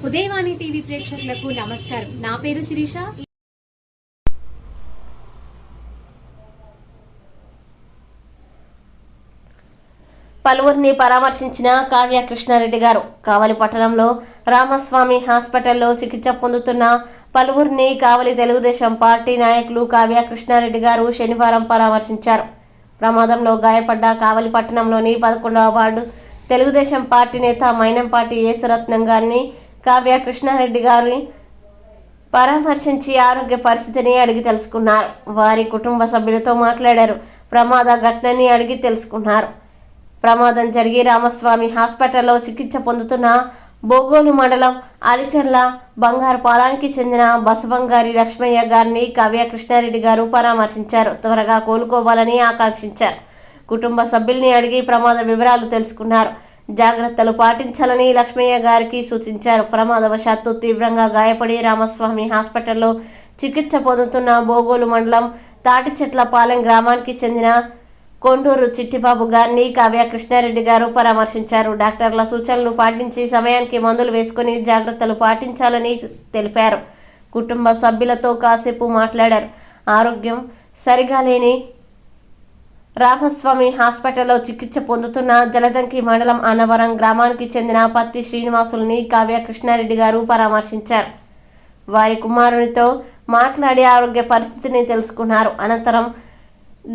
Udayavani TV ప్రేక్షకులకు నమస్కారం. నా పేరు శిరీష. పలువురిని పరామర్శించిన కావ్య కృష్ణారెడ్డి గారు కావలి పట్టణంలో రామస్వామి హాస్పిటల్లో చికిత్స పొందుతున్న పలువురిని కావలి తెలుగుదేశం పార్టీ నాయకులు కావ్య కృష్ణారెడ్డి గారు శనివారం పరామర్శించారు. ప్రమాదంలో గాయపడ్డ కావలి పట్టణంలోని 11వ వార్డు తెలుగుదేశం పార్టీ నేత మైనంపాటి యేసురత్నం గారిని కావ్య కృష్ణారెడ్డి గారిని పరామర్శించి ఆరోగ్య పరిస్థితిని అడిగి తెలుసుకున్నారు. వారి కుటుంబ సభ్యులతో మాట్లాడారు. ప్రమాద ఘటనని అడిగి తెలుసుకున్నారు. ప్రమాదం జరిగి రామస్వామి హాస్పిటల్లో చికిత్స పొందుతున్న బోగోలు మండలం అలిచెర్ల బంగారుపాలానికి చెందిన బసవంగారి లక్ష్మయ్య గారిని కావ్య కృష్ణారెడ్డి గారు పరామర్శించారు. త్వరగా కోలుకోవాలని ఆకాంక్షించారు. కుటుంబ సభ్యుల్ని అడిగి ప్రమాద వివరాలు తెలుసుకున్నారు. జాగ్రత్తలు పాటించాలని లక్ష్మయ్య గారికి సూచించారు. ప్రమాదవశాత్తు తీవ్రంగా గాయపడి రామస్వామి హాస్పిటల్లో చికిత్స పొందుతున్న బోగోలు మండలం తాటిచెట్లపాలెం గ్రామానికి చెందిన కొండూరు చిట్టిబాబు గారిని కావ్య కృష్ణారెడ్డి గారు పరామర్శించారు. డాక్టర్ల సూచనలు పాటించి సమయానికి మందులు వేసుకుని జాగ్రత్తలు పాటించాలని తెలిపారు. కుటుంబ సభ్యులతో కాసేపు మాట్లాడారు. ఆరోగ్యం సరిగా లేని రామస్వామి హాస్పిటల్లో చికిత్స పొందుతున్న జలదంకి మండలం అన్నవరం గ్రామానికి చెందిన పత్తి శ్రీనివాసుల్ని కావ్య కృష్ణారెడ్డి గారు పరామర్శించారు. వారి కుమారునితో మాట్లాడి ఆరోగ్య పరిస్థితిని తెలుసుకున్నారు. అనంతరం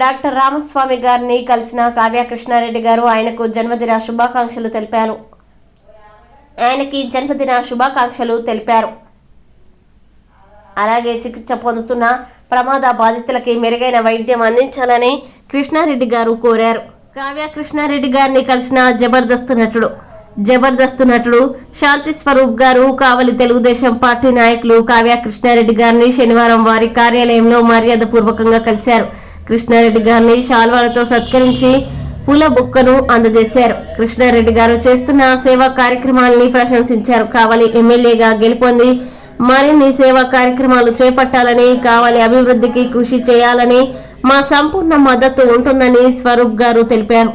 డాక్టర్ రామస్వామి గారిని కలిసిన కావ్య కృష్ణారెడ్డి గారు ఆయనకు జన్మదిన శుభాకాంక్షలు తెలిపారు. అలాగే చికిత్స పొందుతున్న ప్రమాద బాధితులకి మెరుగైన వైద్యం అందించాలని కృష్ణారెడ్డి గారు కోరారు. కావ్య కృష్ణారెడ్డి గారిని కలిసిన జబర్దస్త్ నటుడు శాంతి స్వరూప్ గారు కావలి తెలుగుదేశం పార్టీ నాయకులు కావ్య కృష్ణారెడ్డి గారిని శనివారం వారి కార్యాలయంలో మర్యాద పూర్వకంగా కలిశారు. కృష్ణారెడ్డి గారిని శాల్వాలతో సత్కరించి పూల బొక్కను అందజేశారు. కృష్ణారెడ్డి గారు చేస్తున్న సేవా కార్యక్రమాలని ప్రశంసించారు. కావలి ఎమ్మెల్యేగా గెలుపొంది మరిన్ని సేవా కార్యక్రమాలు చేపట్టాలని, కావలి అభివృద్ధికి కృషి చేయాలని మా సంపూర్ణ మద్దతు ఉంటుందని స్వరూప్ గారు తెలిపారు.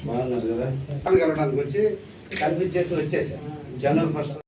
బాగున్నారు కదా, కలవడానికి వచ్చి కనిపించేసి వచ్చేసా జనరల్ ఫస్ట్